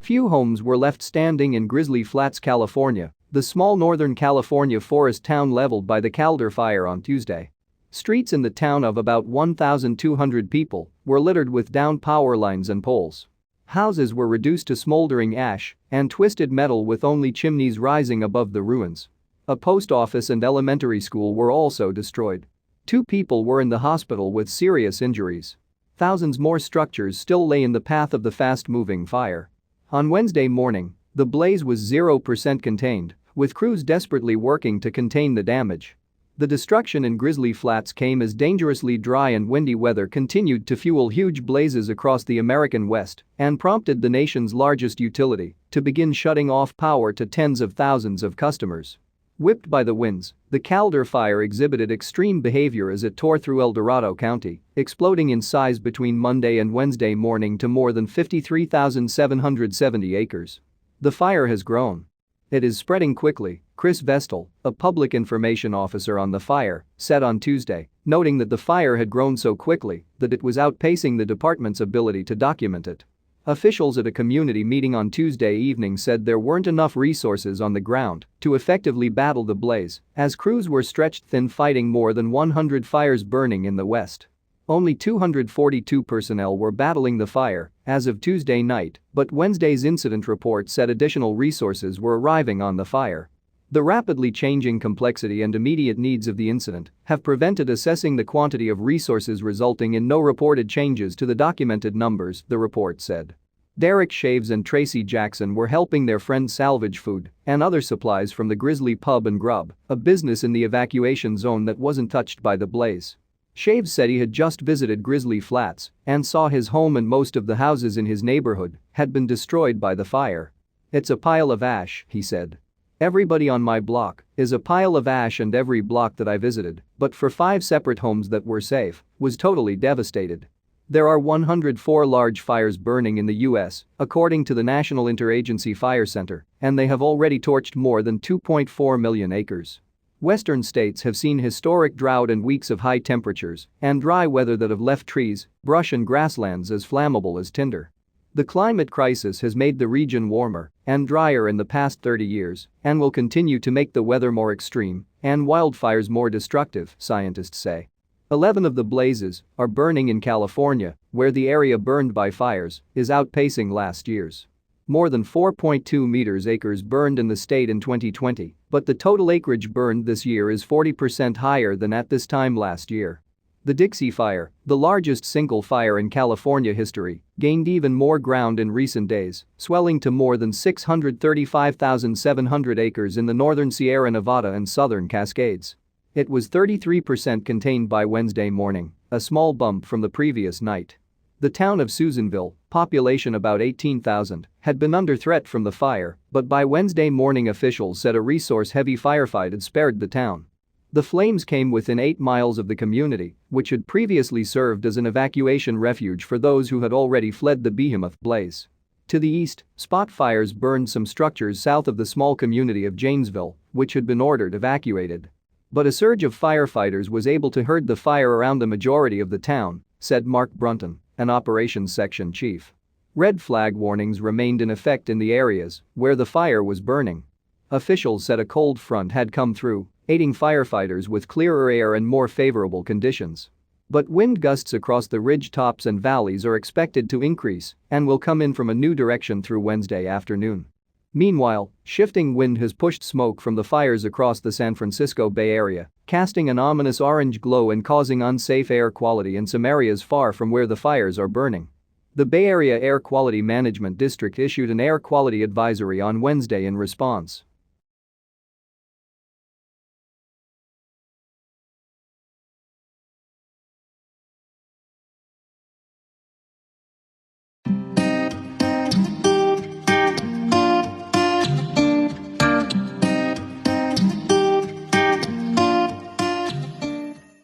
Few homes were left standing in Grizzly Flats, California, the small northern California forest town leveled by the Caldor fire on Tuesday. Streets in the town of about 1,200 people were littered with downed power lines and poles. Houses were reduced to smoldering ash and twisted metal with only chimneys rising above the ruins. A post office and elementary school were also destroyed. 2 people were in the hospital with serious injuries. Thousands more structures still lay in the path of the fast-moving fire. On Wednesday morning, the blaze was 0% contained, with crews desperately working to contain the damage. The destruction in Grizzly Flats came as dangerously dry and windy weather continued to fuel huge blazes across the American West and prompted the nation's largest utility to begin shutting off power to tens of thousands of customers. Whipped by the winds, the Caldor fire exhibited extreme behavior as it tore through Dorado County, exploding in size between Monday and Wednesday morning to more than 53,770 acres. The fire has grown. It is spreading quickly, Chris Vestal, a public information officer on the fire, said on Tuesday, noting that the fire had grown so quickly that it was outpacing the department's ability to document it. Officials at a community meeting on Tuesday evening said there weren't enough resources on the ground to effectively battle the blaze, as crews were stretched thin fighting more than 100 fires burning in the West. Only 242 personnel were battling the fire as of Tuesday night, but Wednesday's incident report said additional resources were arriving on the fire. The rapidly changing complexity and immediate needs of the incident have prevented assessing the quantity of resources, resulting in no reported changes to the documented numbers, the report said. Derek Shaves and Tracy Jackson were helping their friends salvage food and other supplies from the Grizzly Pub Grub, a business in the evacuation zone that wasn't touched by the blaze. Shaves said he had just visited Grizzly Flats and saw his home and most of the houses in his neighborhood had been destroyed by the fire. "It's a pile of ash," he said. "Everybody on my block is a pile of ash, and every block that I visited, but for 5 separate homes that were safe, was totally devastated." There are 104 large fires burning in the U.S., according to the National Interagency Fire Center, and they have already torched more than 2.4 million acres. Western states have seen historic drought and weeks of high temperatures and dry weather that have left trees, brush and grasslands as flammable as tinder. The climate crisis has made the region warmer and drier in the past 30 years and will continue to make the weather more extreme and wildfires more destructive, scientists say. 11 of the blazes are burning in California, where the area burned by fires is outpacing last year's. More than 4.2 acres burned in the state in 2020, but the total acreage burned this year is 40% higher than at this time last year. The Dixie fire, the largest single fire in California history, gained even more ground in recent days, swelling to more than 635,700 acres in the northern Sierra Nevada and southern Cascades. It was 33% contained by Wednesday morning, a small bump from the previous night. The town of Susanville, population about 18,000, had been under threat from the fire, but by Wednesday morning officials said a resource-heavy firefight had spared the town. The flames came within 8 miles of the community, which had previously served as an evacuation refuge for those who had already fled the behemoth blaze. To the east, spot fires burned some structures south of the small community of Janesville, which had been ordered evacuated. But a surge of firefighters was able to herd the fire around the majority of the town, said Mark Brunton, an operations section chief. Red flag warnings remained in effect in the areas where the fire was burning. Officials said a cold front had come through, aiding firefighters with clearer air and more favorable conditions. But wind gusts across the ridge tops and valleys are expected to increase and will come in from a new direction through Wednesday afternoon. Meanwhile, shifting wind has pushed smoke from the fires across the San Francisco Bay Area, casting an ominous orange glow and causing unsafe air quality in some areas far from where the fires are burning. The Bay Area Air Quality Management District issued an air quality advisory on Wednesday in response.